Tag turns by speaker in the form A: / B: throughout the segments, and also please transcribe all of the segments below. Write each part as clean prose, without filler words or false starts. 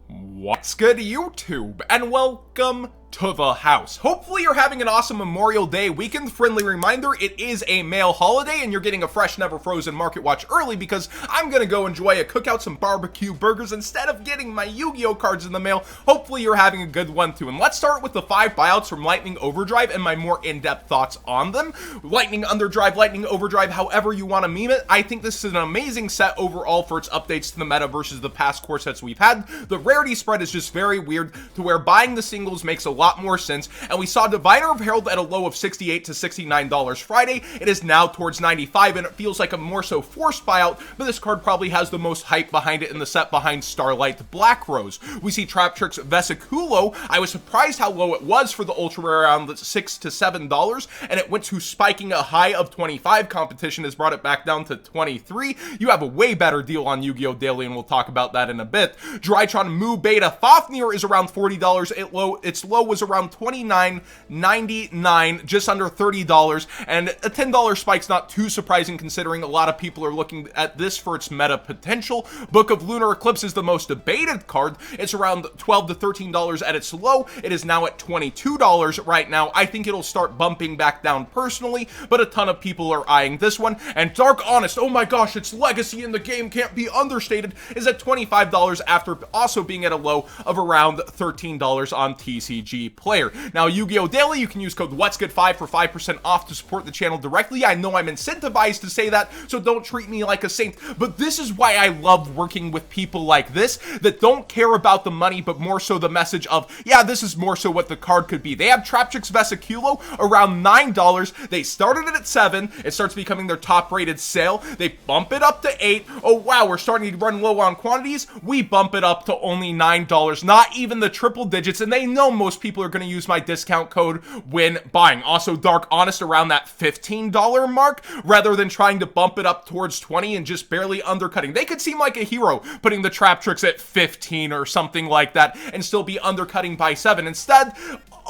A: What's good, YouTube, and welcome to the house. Hopefully you're having an awesome Memorial Day weekend. Friendly reminder, it is a male holiday and you're getting a fresh, never frozen Market Watch early because I'm gonna go enjoy a cookout, some barbecue burgers instead of getting my Yu-Gi-Oh cards in the mail. Hopefully you're having a good one too. And let's start with the 5 buyouts from Lightning Overdrive and my more in-depth thoughts on them. Lightning Underdrive, Lightning Overdrive, however you want to meme it. I think this is an amazing set overall for its updates to the meta versus the past core sets we've had. The rarity spread is just very weird to where buying the singles makes a lot more sense, and we saw Diviner of Herald at a low of $68 to $69 Friday. It is now towards $95, and it feels like a more so forced buyout, but this card probably has the most hype behind it in the set behind Starlight Black Rose. We see Trap Tricks Vesiculo. I was surprised how low it was for the ultra rare, around $6 to $7, and it went to spiking a high of 25. Competition has brought it back down to 23. You have a way better deal on Yu-Gi-Oh! Daily, and we'll talk about that in a bit. Drytron Mu Beta Fafnir is around $40. Its low was around $29.99, just under $30, and a $10 spike's not too surprising considering a lot of people are looking at this for its meta potential. Book of Lunar Eclipse is the most debated card. It's around $12 to $13 at its low. It is now at $22 right now. I think it'll start bumping back down personally, but a ton of people are eyeing this one. And Dark Honest, oh my gosh, its legacy in the game can't be understated, is at $25 after also being at a low of around $13 on TCG Player. Now, Yu-Gi-Oh! Daily, you can use code WhatsGood5 for 5% off to support the channel directly. I know I'm incentivized to say that, so don't treat me like a saint, but this is why I love working with people like this that don't care about the money, but more so the message of, yeah, this is more so what the card could be. They have Trap Tricks Vesiculo around $9. They started it at $7. It starts becoming their top rated sale. They bump it up to $8. Oh wow, we're starting to run low on quantities. We bump it up to only $9, not even the triple digits, and they know most people are going to use my discount code when buying. Also, Dark Honest around that $15 mark rather than trying to bump it up towards 20 and just barely undercutting. They could seem like a hero putting the Trap Tricks at 15 or something like that and still be undercutting by 7. Instead,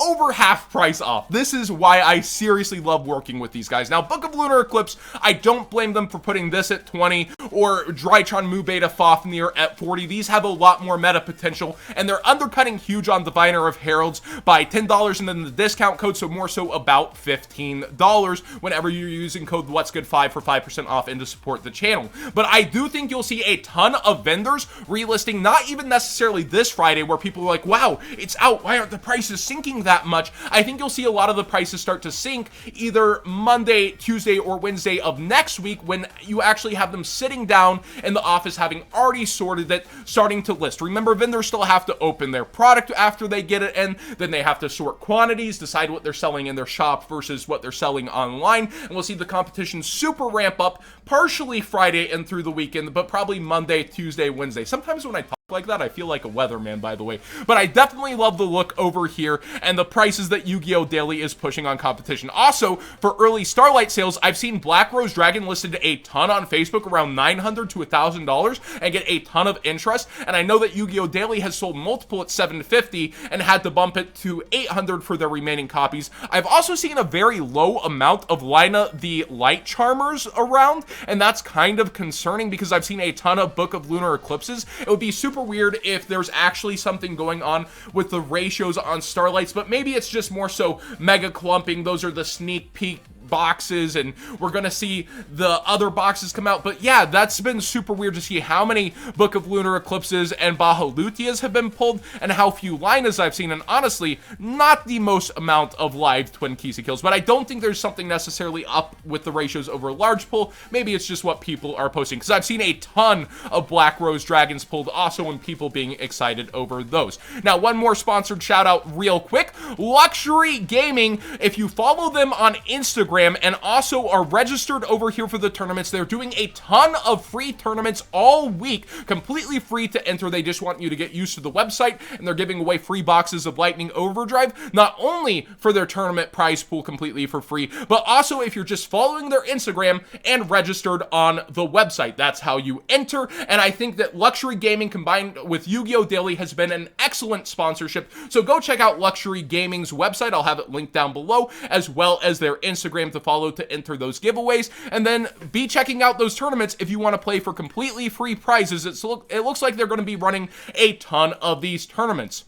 A: over half price off. This is why I seriously love working with these guys. Now, Book of Lunar Eclipse, I don't blame them for putting this at 20 or Drytron Mu Beta Fafnir at 40. These have a lot more meta potential, and they're undercutting huge on Diviner of Heralds by $10 and then the discount code, so more so about $15 whenever you're using code WhatsGood5 for 5% off and to support the channel. But I do think you'll see a ton of vendors relisting, not even necessarily this Friday where people are like, wow, it's out, why aren't the prices sinking that much? I think you'll see a lot of the prices start to sink either Monday, Tuesday, or Wednesday of next week when you actually have them sitting down in the office having already sorted it, starting to list. Remember, vendors still have to open their product after they get it in, then they have to sort quantities, decide what they're selling in their shop versus what they're selling online, and we'll see the competition super ramp up partially Friday and through the weekend, but probably Monday, Tuesday, Wednesday. Sometimes when I talk like that, I feel like a weatherman, by the way, but I definitely love the look over here and the prices that Yu-Gi-Oh! Daily is pushing on competition. Also, for early Starlight sales, I've seen Black Rose Dragon listed a ton on Facebook, around $900 to $1,000, and get a ton of interest, and I know that Yu-Gi-Oh! Daily has sold multiple at $750 and had to bump it to $800 for their remaining copies. I've also seen a very low amount of Lina the Light Charmers around, and that's kind of concerning because I've seen a ton of Book of Lunar Eclipses. It would be super weird if there's actually something going on with the ratios on Starlights, but maybe it's just more so mega clumping. Those are the sneak peek boxes, and we're gonna see the other boxes come out. But yeah, that's been super weird to see how many Book of Lunar Eclipses and Bahalutias have been pulled and how few Linas I've seen, and honestly, not the most amount of live Twin Kisa kills, but I don't think there's something necessarily up with the ratios over a large pull. Maybe it's just what people are posting, because I've seen a ton of Black Rose Dragons pulled also, and people being excited over those. Now, one more sponsored shout out real quick. Luxury Gaming, if you follow them on Instagram and also are registered over here for the tournaments, they're doing a ton of free tournaments all week, completely free to enter. They just want you to get used to the website, and they're giving away free boxes of Lightning Overdrive, not only for their tournament prize pool completely for free, but also if you're just following their Instagram and registered on the website. That's how you enter, and I think that Luxury Gaming combined with Yu-Gi-Oh! Daily has been an excellent excellent sponsorship. So go check out Luxury Gaming's website. I'll have it linked down below, as well as their Instagram to follow to enter those giveaways. And then be checking out those tournaments if you want to play for completely free prizes. It looks like they're going to be running a ton of these tournaments.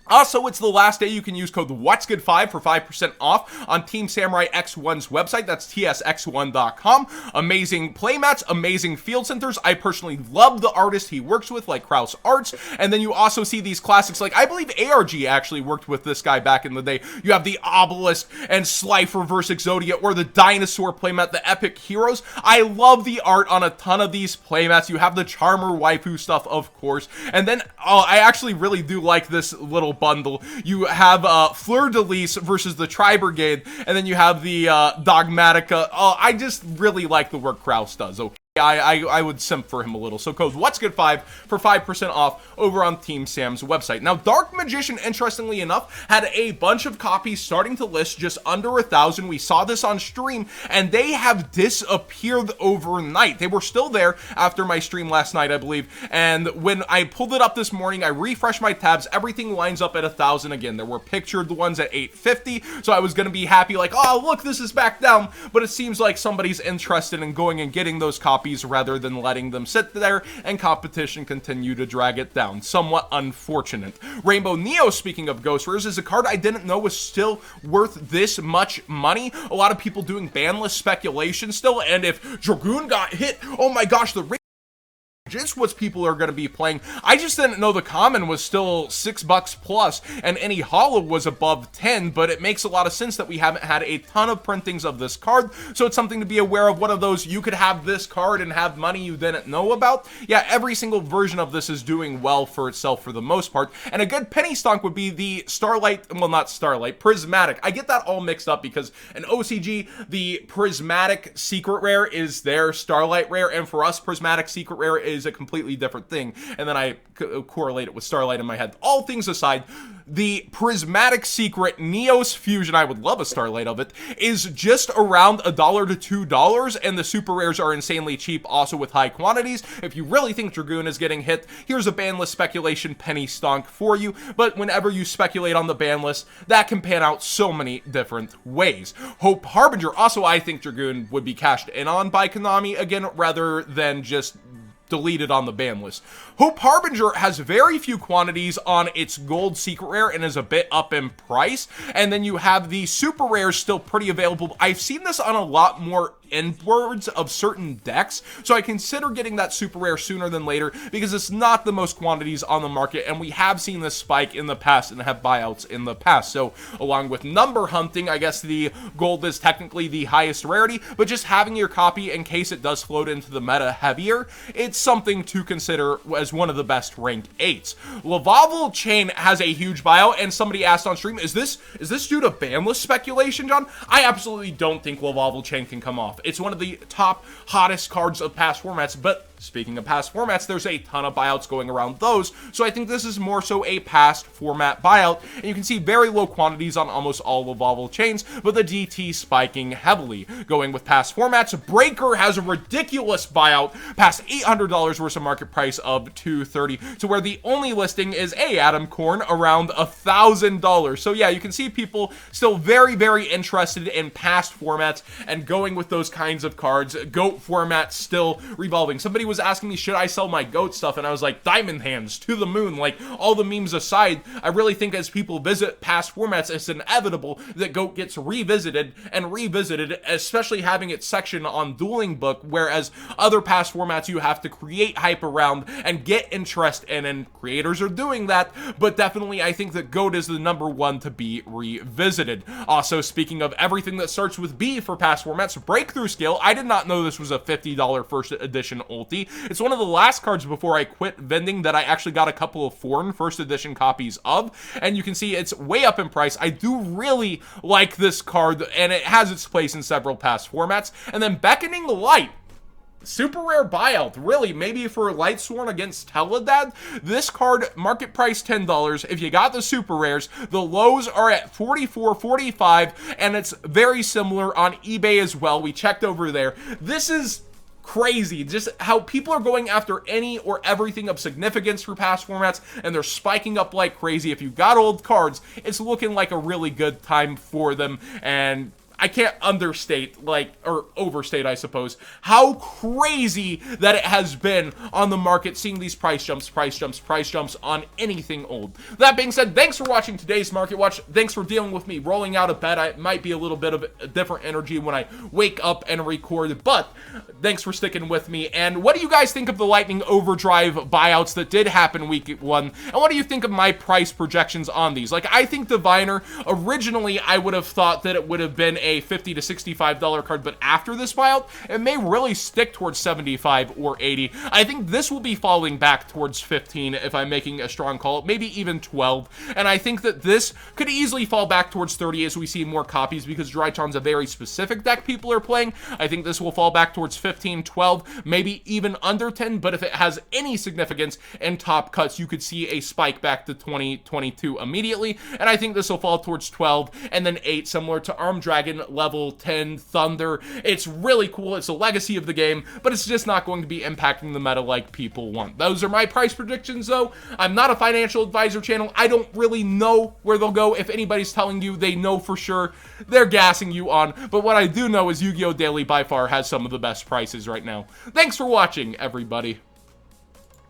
A: Also, it's the last day you can use code WhatsGood5 for 5% off on Team Samurai X1's website. That's tsx1.com. Amazing playmats, amazing field centers. I personally love the artist he works with, like Kraus Arts. And then you also see these classics, like I believe ARG actually worked with this guy back in the day. You have the Obelisk and Slifer versus Exodia, or the Dinosaur playmat, the Epic Heroes. I love the art on a ton of these playmats. You have the Charmer waifu stuff, of course. And then, I actually really do like this little bundle. You have Fleur de Lis versus the Tri Brigade, and then you have the Dogmatica. I just really like the work Kraus does. Okay. I would simp for him a little. So code WhatsGood5 for 5% off over on Team Sam's website. Now, Dark Magician, interestingly enough, had a bunch of copies starting to list just under 1,000. We saw this on stream, and they have disappeared overnight. They were still there after my stream last night, I believe. And when I pulled it up this morning, I refreshed my tabs. Everything lines up at 1,000 again. There were pictured ones at 850, so I was going to be happy, like, oh, look, this is back down. But it seems like somebody's interested in going and getting those copies rather than letting them sit there and competition continue to drag it down. Somewhat unfortunate. Rainbow Neo, speaking of Ghost Rares, is a card I didn't know was still worth this much money. A lot of people doing banless speculation still, and if Dragoon got hit, oh my gosh, the just what people are going to be playing. I just didn't know the common was still $6 plus and any holo was above 10, but it makes a lot of sense that we haven't had a ton of printings of this card, so it's something to be aware of. One of those, you could have this card and have money you didn't know about. Yeah, every single version of this is doing well for itself for the most part, and a good penny stonk would be the Starlight, well, not Starlight, Prismatic. I get that all mixed up because in OCG, the Prismatic Secret Rare is their Starlight Rare, and for us, Prismatic Secret Rare is a completely different thing, and then I correlate it with Starlight in my head. All things aside, the Prismatic Secret Neos Fusion, I would love a Starlight of it, is just around $1 to $2, and the super rares are insanely cheap, also with high quantities. If you really think Dragoon is getting hit, here's a ban list speculation penny stonk for you, but whenever you speculate on the ban list, that can pan out so many different ways. Hope Harbinger, also I think Dragoon would be cashed in on by Konami again, rather than just deleted on the ban list. Hope Harbinger has very few quantities on its gold secret rare and is a bit up in price. And then you have the super rares still pretty available. I've seen this on a lot more inwards of certain decks, so I consider getting that super rare sooner than later because it's not the most quantities on the market, and we have seen this spike in the past and have buyouts in the past. So along with number hunting, I guess the gold is technically the highest rarity, but just having your copy in case it does float into the meta heavier, it's something to consider as one of the best ranked 8s. Lavavel Chain has a huge buyout, and somebody asked on stream, is this due to banless speculation, John? I absolutely don't think Lavavel Chain can come off. It's one of the top hottest cards of past formats, but speaking of past formats, there's a ton of buyouts going around those, so I think this is more so a past format buyout, and you can see very low quantities on almost all Lavavel Chains, but the DT spiking heavily. Going with past formats, Breaker has a ridiculous buyout past $800 versus market price of $230, to where the only listing is Adam Korn around $1,000. So yeah, you can see people still very, very interested in past formats and going with those kinds of cards. GOAT formats still revolving. Somebody was asking me, should I sell my GOAT stuff? And I was like, diamond hands to the moon. Like, all the memes aside, I really think as people visit past formats, it's inevitable that GOAT gets revisited and revisited, especially having its section on Dueling Book, whereas other past formats you have to create hype around and get interest in, and creators are doing that, but definitely I think that GOAT is the number one to be revisited. Also, speaking of everything that starts with B for past formats, Breakthrough Scale, I did not know this was a $50 first edition ulti. It's one of the last cards before I quit vending that I actually got a couple of foreign first edition copies of, and you can see it's way up in price. I do really like this card, and it has its place in several past formats. And then Beckoning Light, super rare buyout, really, maybe for Lightsworn against Teledad. This card, market price $10. If you got the super rares, the lows are at $44, $45, and it's very similar on eBay as well. We checked over there. This is crazy. Just how people are going after any or everything of significance for past formats, and they're spiking up like crazy. If you got old cards, it's looking like a really good time for them, and I can't understate, or overstate, I suppose, how crazy that it has been on the market, seeing these price jumps on anything old. That being said, thanks for watching today's Market Watch. Thanks for dealing with me rolling out of bed. I might be a little bit of a different energy when I wake up and record, but thanks for sticking with me. And what do you guys think of the Lightning Overdrive buyouts that did happen week 1? And what do you think of my price projections on these? Like, I think Diviner, originally I would have thought that it would have been a $50 to $65 card, but after this buyout, it may really stick towards 75 or 80. I think this will be falling back towards 15 if I'm making a strong call, maybe even 12. And I think that this could easily fall back towards 30 as we see more copies, because Drytron's a very specific deck people are playing. I think this will fall back towards 15, 12, maybe even under 10, but if it has any significance in top cuts, you could see a spike back to 20, 22 immediately. And I think this will fall towards 12 and then 8, similar to Arm Dragon level 10 Thunder. It's really cool. It's a legacy of the game, but it's just not going to be impacting the meta like people want. Those are my price predictions, though. I'm not a financial advisor channel. I don't really know where they'll go. If anybody's telling you they know for sure, they're gassing you on. But what I do know is Yu-Gi-Oh! Daily by far has some of the best prices right now. Thanks for watching, everybody.